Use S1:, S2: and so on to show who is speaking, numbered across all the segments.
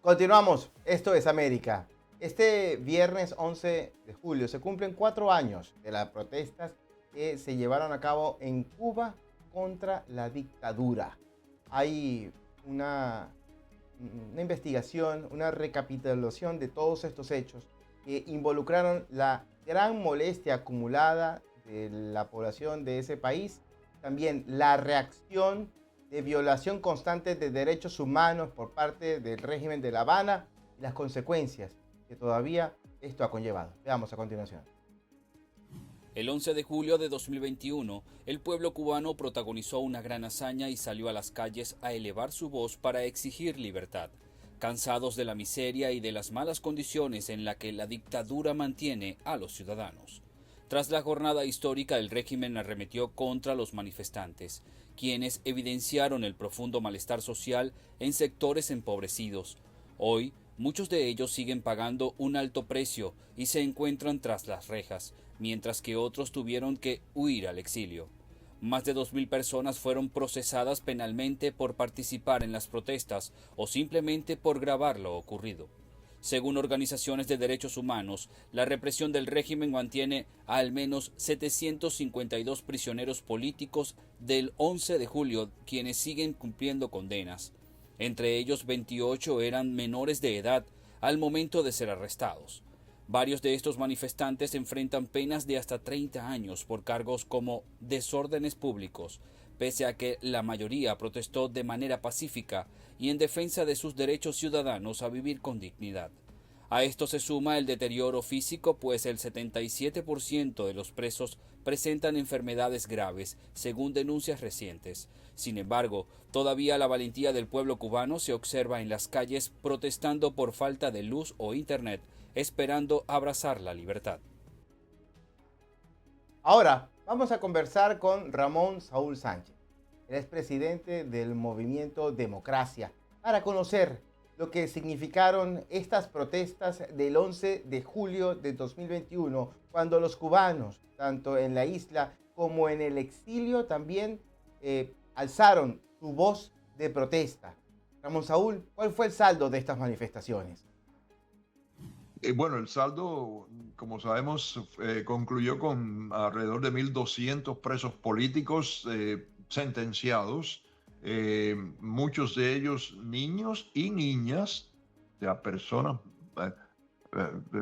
S1: Continuamos, esto es América. Este viernes 11 de julio se cumplen 4 años de las protestas que se llevaron a cabo en Cuba contra la dictadura. Hay una, una investigación, una recapitulación de todos estos hechos que involucraron la gran molestia acumulada de la población de ese país, también la reacción de violación constante de derechos humanos por parte del régimen de La Habana y las consecuencias que todavía esto ha conllevado. Veamos a continuación.
S2: El 11 de julio de 2021, el pueblo cubano protagonizó una gran hazaña y salió a las calles a elevar su voz para exigir libertad, cansados de la miseria y de las malas condiciones en las que la dictadura mantiene a los ciudadanos. Tras la jornada histórica, el régimen arremetió contra los manifestantes, quienes evidenciaron el profundo malestar social en sectores empobrecidos. Hoy, muchos de ellos siguen pagando un alto precio y se encuentran tras las rejas, mientras que otros tuvieron que huir al exilio. Más de 2.000 personas fueron procesadas penalmente por participar en las protestas o simplemente por grabar lo ocurrido. Según organizaciones de derechos humanos, la represión del régimen mantiene a al menos 752 prisioneros políticos del 11 de julio, quienes siguen cumpliendo condenas. Entre ellos, 28 eran menores de edad al momento de ser arrestados. Varios de estos manifestantes enfrentan penas de hasta 30 años por cargos como desórdenes públicos, pese a que la mayoría protestó de manera pacífica y en defensa de sus derechos ciudadanos a vivir con dignidad. A esto se suma el deterioro físico, pues el 77% de los presos presentan enfermedades graves, según denuncias recientes. Sin embargo, todavía la valentía del pueblo cubano se observa en las calles protestando por falta de luz o internet, esperando abrazar la libertad.
S1: Ahora vamos a conversar con Ramón Saúl Sánchez. Él es presidente del movimiento Democracia para conocer lo que significaron estas protestas del 11 de julio de 2021, cuando los cubanos, tanto en la isla como en el exilio, también alzaron su voz de protesta. Ramón Saúl, ¿cuál fue el saldo de estas manifestaciones?
S3: Bueno, el saldo, como sabemos, concluyó con alrededor de 1.200 presos políticos sentenciados, muchos de ellos niños y niñas, o sea, personas,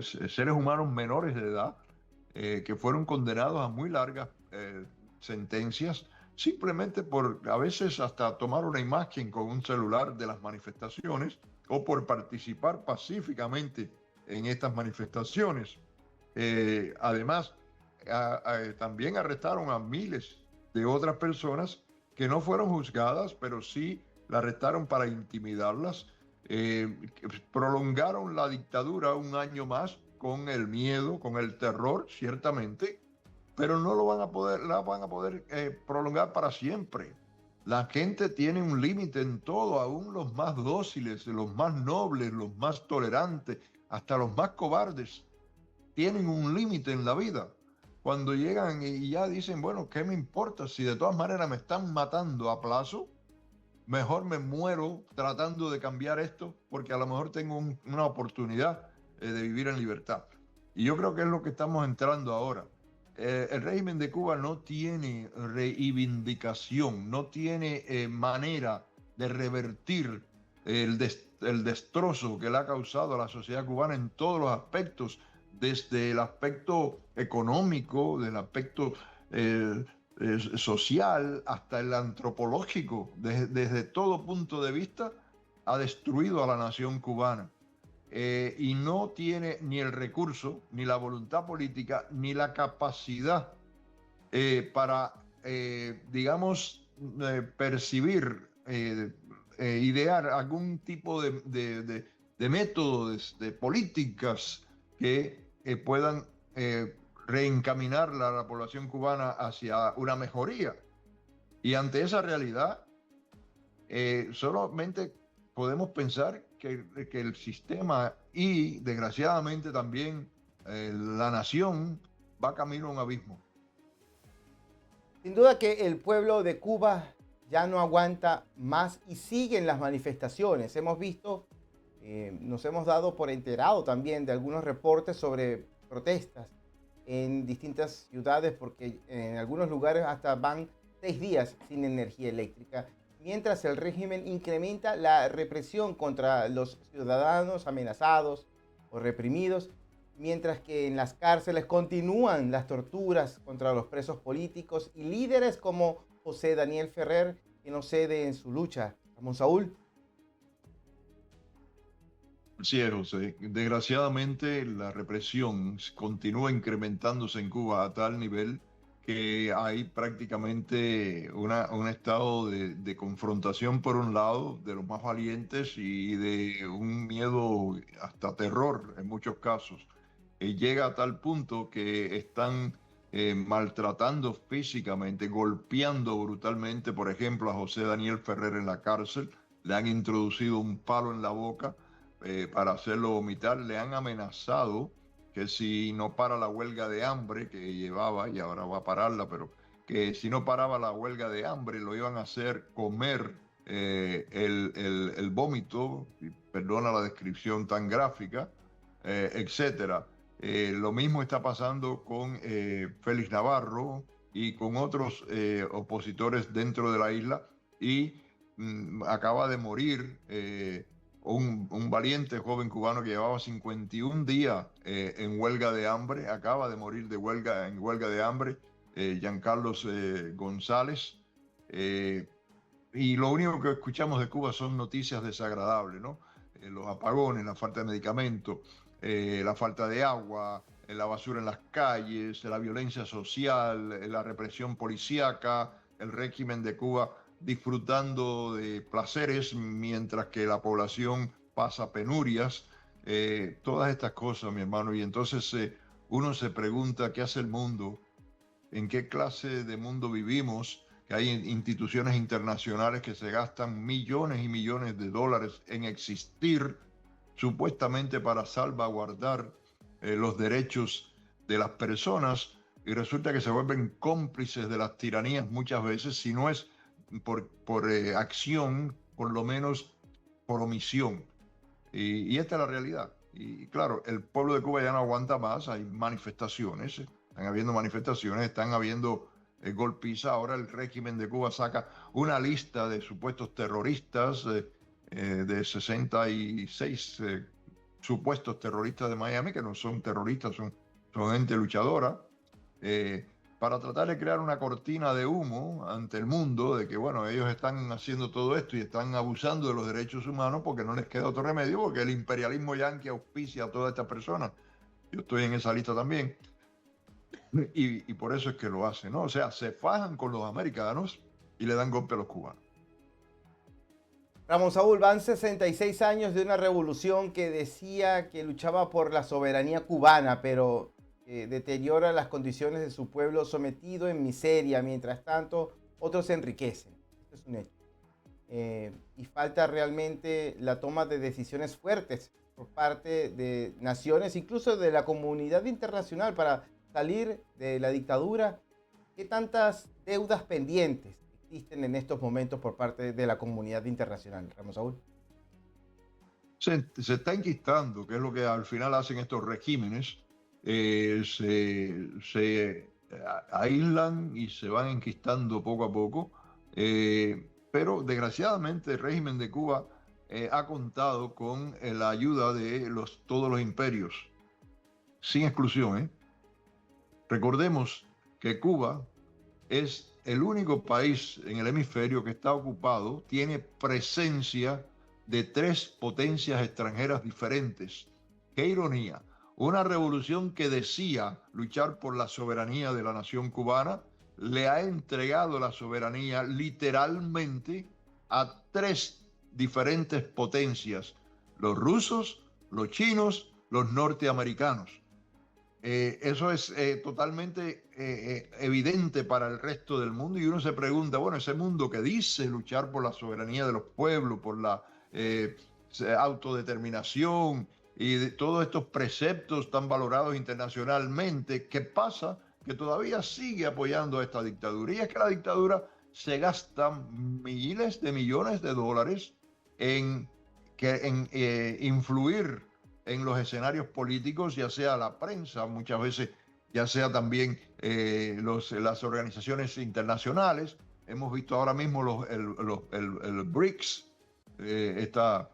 S3: seres humanos menores de edad, que fueron condenados a muy largas sentencias, simplemente por a veces hasta tomar una imagen con un celular de las manifestaciones o por participar pacíficamente en estas manifestaciones. Además, también arrestaron a miles de otras personas que no fueron juzgadas, pero sí la arrestaron para intimidarlas. Prolongaron la dictadura un año más con el miedo, con el terror, ciertamente, pero no lo van a poder, la van a poder prolongar para siempre. La gente tiene un límite en todo, aún los más dóciles, los más nobles, los más tolerantes, hasta los más cobardes tienen un límite en la vida. Cuando llegan y ya dicen, bueno, ¿qué me importa? Si de todas maneras me están matando a plazo, mejor me muero tratando de cambiar esto, porque a lo mejor tengo una oportunidad de vivir en libertad. Y yo creo que es lo que estamos entrando ahora. El régimen de Cuba no tiene reivindicación, no tiene manera de revertir el destrozo que le ha causado a la sociedad cubana en todos los aspectos, desde el aspecto económico, del aspecto social hasta el antropológico, desde todo punto de vista, ha destruido a la nación cubana. Y no tiene ni el recurso, ni la voluntad política, ni la capacidad para, digamos, percibir, idear algún tipo de métodos, de políticas que puedan reencaminar a la población cubana hacia una mejoría. Y ante esa realidad, solamente podemos pensar que el sistema y desgraciadamente también la nación va camino a un abismo.
S1: Sin duda que el pueblo de Cuba ya no aguanta más y siguen las manifestaciones. Hemos visto Nos hemos dado por enterado también de algunos reportes sobre protestas en distintas ciudades, porque en algunos lugares hasta van 6 días sin energía eléctrica, mientras el régimen incrementa la represión contra los ciudadanos amenazados o reprimidos, mientras que en las cárceles continúan las torturas contra los presos políticos y líderes como José Daniel Ferrer, que no cede en su lucha. Ramón Saúl.
S3: Sí, José. Desgraciadamente, la represión continúa incrementándose en Cuba a tal nivel que hay prácticamente un estado de confrontación por un lado de los más valientes y de un miedo hasta terror en muchos casos. Llega a tal punto que están maltratando físicamente, golpeando brutalmente, por ejemplo, a José Daniel Ferrer en la cárcel. Le han introducido un palo en la boca para hacerlo vomitar. Le han amenazado que si no para la huelga de hambre que llevaba, y ahora va a pararla, pero que si no paraba la huelga de hambre lo iban a hacer comer el vómito, y perdona la descripción tan gráfica, etcétera. Lo mismo está pasando con Félix Navarro y con otros opositores dentro de la isla, y acaba de morir un valiente joven cubano que llevaba 51 días en huelga de hambre, acaba de morir en huelga de hambre, Giancarlos González. Y lo único que escuchamos de Cuba son noticias desagradables, ¿no? Los apagones, la falta de medicamentos, la falta de agua, la basura en las calles, la violencia social, la represión policíaca, el régimen de Cuba disfrutando de placeres mientras que la población pasa penurias, todas estas cosas, mi hermano. Y entonces uno se pregunta, ¿qué hace el mundo? ¿En qué clase de mundo vivimos? Que hay instituciones internacionales que se gastan millones y millones de dólares en existir, supuestamente para salvaguardar los derechos de las personas, y resulta que se vuelven cómplices de las tiranías muchas veces, si no es por acción, por lo menos por omisión. Y esta es la realidad. Y claro, el pueblo de Cuba ya no aguanta más, hay manifestaciones, están habiendo manifestaciones, están habiendo golpizas. Ahora el régimen de Cuba saca una lista de supuestos terroristas, de 66 supuestos terroristas de Miami, que no son terroristas, son gente luchadora, para tratar de crear una cortina de humo ante el mundo de que, bueno, ellos están haciendo todo esto y están abusando de los derechos humanos porque no les queda otro remedio, porque el imperialismo yanqui auspicia a todas estas personas. Yo estoy en esa lista también. Y por eso es que lo hacen, ¿no? O sea, se fajan con los americanos y le dan golpe a los cubanos.
S1: Ramón Saúl, van 66 años de una revolución que decía que luchaba por la soberanía cubana, pero deteriora las condiciones de su pueblo sometido en miseria. Mientras tanto, otros se enriquecen. Esto es un hecho. Y falta realmente la toma de decisiones fuertes por parte de naciones, incluso de la comunidad internacional, para salir de la dictadura. ¿Qué tantas deudas pendientes existen en estos momentos por parte de la comunidad internacional, Ramón Saúl?
S3: Se está enquistando, que es lo que al final hacen estos regímenes. Se aíslan y se van enquistando poco a poco. Pero desgraciadamente el régimen de Cuba ha contado con la ayuda de todos los imperios, sin exclusión. Recordemos que Cuba es el único país en el hemisferio que está ocupado, tiene presencia de 3 potencias extranjeras diferentes. ¡Qué ironía! Una revolución que decía luchar por la soberanía de la nación cubana le ha entregado la soberanía literalmente a 3 diferentes potencias: los rusos, los chinos, los norteamericanos. Eso es totalmente evidente para el resto del mundo, y uno se pregunta, bueno, ese mundo que dice luchar por la soberanía de los pueblos, por la autodeterminación y todos estos preceptos tan valorados internacionalmente, ¿qué pasa? Que todavía sigue apoyando a esta dictadura. Y es que la dictadura se gasta miles de millones de dólares en influir en los escenarios políticos, ya sea la prensa, muchas veces, ya sea también las organizaciones internacionales. Hemos visto ahora mismo el BRICS, esta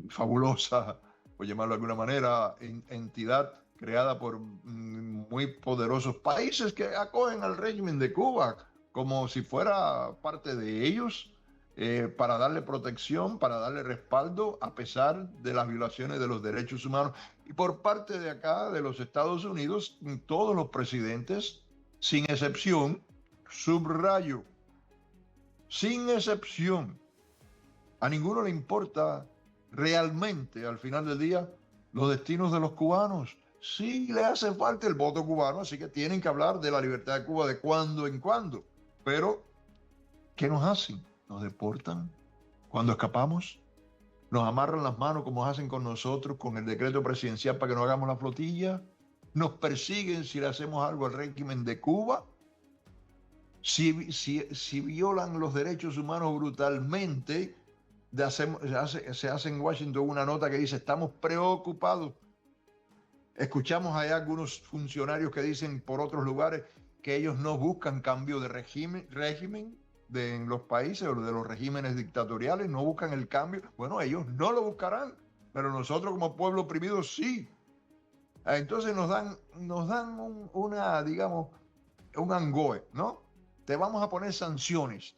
S3: fabulosa, por llamarlo de alguna manera, entidad creada por muy poderosos países que acogen al régimen de Cuba como si fuera parte de ellos, para darle protección, para darle respaldo a pesar de las violaciones de los derechos humanos. Y por parte de acá, de los Estados Unidos, todos los presidentes, sin excepción, subrayo, sin excepción, a ninguno le importa realmente al final del día los destinos de los cubanos. Sí le hace falta el voto cubano, así que tienen que hablar de la libertad de Cuba de cuando en cuando. Pero, ¿qué nos hacen? ¿Nos deportan cuando escapamos? ¿Nos amarran las manos como hacen con nosotros con el decreto presidencial para que no hagamos la flotilla? ¿Nos persiguen si le hacemos algo al régimen de Cuba? Si violan los derechos humanos brutalmente, se hace en Washington una nota que dice: estamos preocupados. Escuchamos allá algunos funcionarios que dicen por otros lugares que ellos no buscan cambio de régimen en los países o de los regímenes dictatoriales, no buscan el cambio. Bueno, ellos no lo buscarán, pero nosotros como pueblo oprimido sí. Entonces nos dan digamos, un angoe, ¿no? Te vamos a poner sanciones.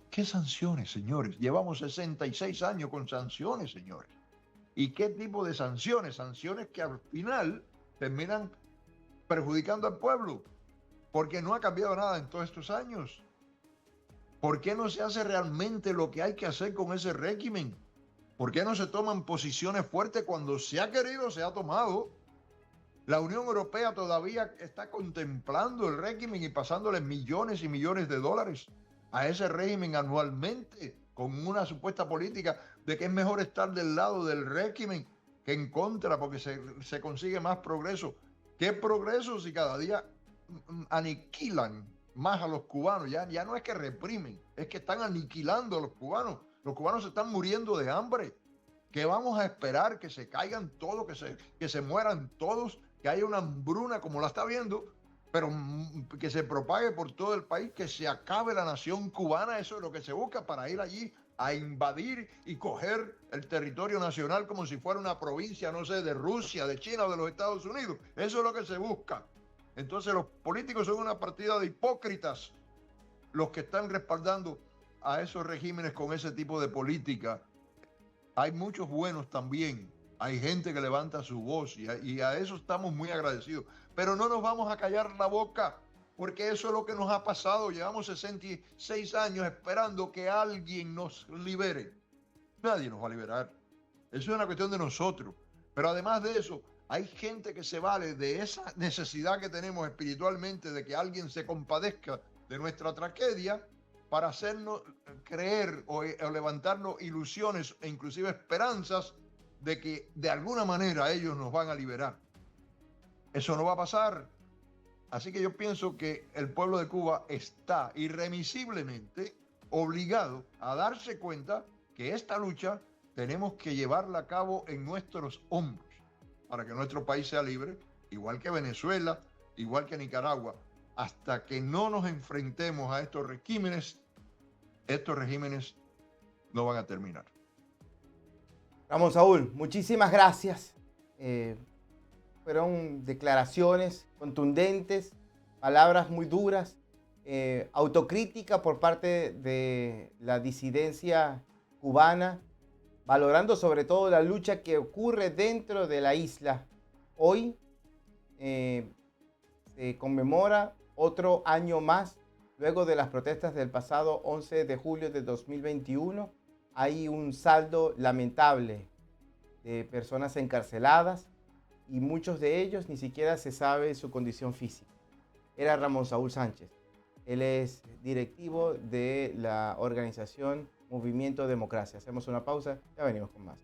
S3: ¿Qué sanciones, señores? Llevamos 66 años con sanciones, señores. ¿Y qué tipo de sanciones? Sanciones que al final terminan perjudicando al pueblo, porque no ha cambiado nada en todos estos años. ¿Por qué no se hace realmente lo que hay que hacer con ese régimen? ¿Por qué no se toman posiciones fuertes cuando se ha querido, se ha tomado? La Unión Europea todavía está contemplando el régimen y pasándole millones y millones de dólares a ese régimen anualmente, con una supuesta política de que es mejor estar del lado del régimen que en contra, porque se consigue más progreso. ¿Qué progreso si cada día aniquilan más a los cubanos? Ya no es que reprimen, es que están aniquilando a los cubanos. Los cubanos se están muriendo de hambre. ¿Qué vamos a esperar? ¿Que se caigan todos, que se mueran todos, que haya una hambruna como la está viendo, pero que se propague por todo el país, que se acabe la nación cubana? Eso es lo que se busca, para ir allí a invadir y coger el territorio nacional como si fuera una provincia, no sé, de Rusia, de China o de los Estados Unidos. Eso es lo que se busca. Entonces los políticos son una partida de hipócritas los que están respaldando a esos regímenes con ese tipo de política. Hay muchos buenos también, hay gente que levanta su voz y a eso estamos muy agradecidos, pero no nos vamos a callar la boca, porque eso es lo que nos ha pasado. Llevamos 66 años esperando que alguien nos libere. Nadie nos va a liberar, eso es una cuestión de nosotros. Pero además de eso, hay gente que se vale de esa necesidad que tenemos espiritualmente de que alguien se compadezca de nuestra tragedia para hacernos creer o levantarnos ilusiones e inclusive esperanzas de que de alguna manera ellos nos van a liberar. Eso no va a pasar. Así que yo pienso que el pueblo de Cuba está irremisiblemente obligado a darse cuenta que esta lucha tenemos que llevarla a cabo en nuestros hombros para que nuestro país sea libre, igual que Venezuela, igual que Nicaragua. Hasta que no nos enfrentemos a estos regímenes no van a terminar.
S1: Ramón Saúl, muchísimas gracias. Fueron declaraciones contundentes, palabras muy duras, autocrítica por parte de la disidencia cubana, valorando sobre todo la lucha que ocurre dentro de la isla. Hoy se conmemora otro año más, luego de las protestas del pasado 11 de julio de 2021. Hay un saldo lamentable de personas encarceladas y muchos de ellos ni siquiera se sabe su condición física. Era Ramón Saúl Sánchez. Él es directivo de la organización Movimiento Democracia. Hacemos una pausa, ya venimos con más.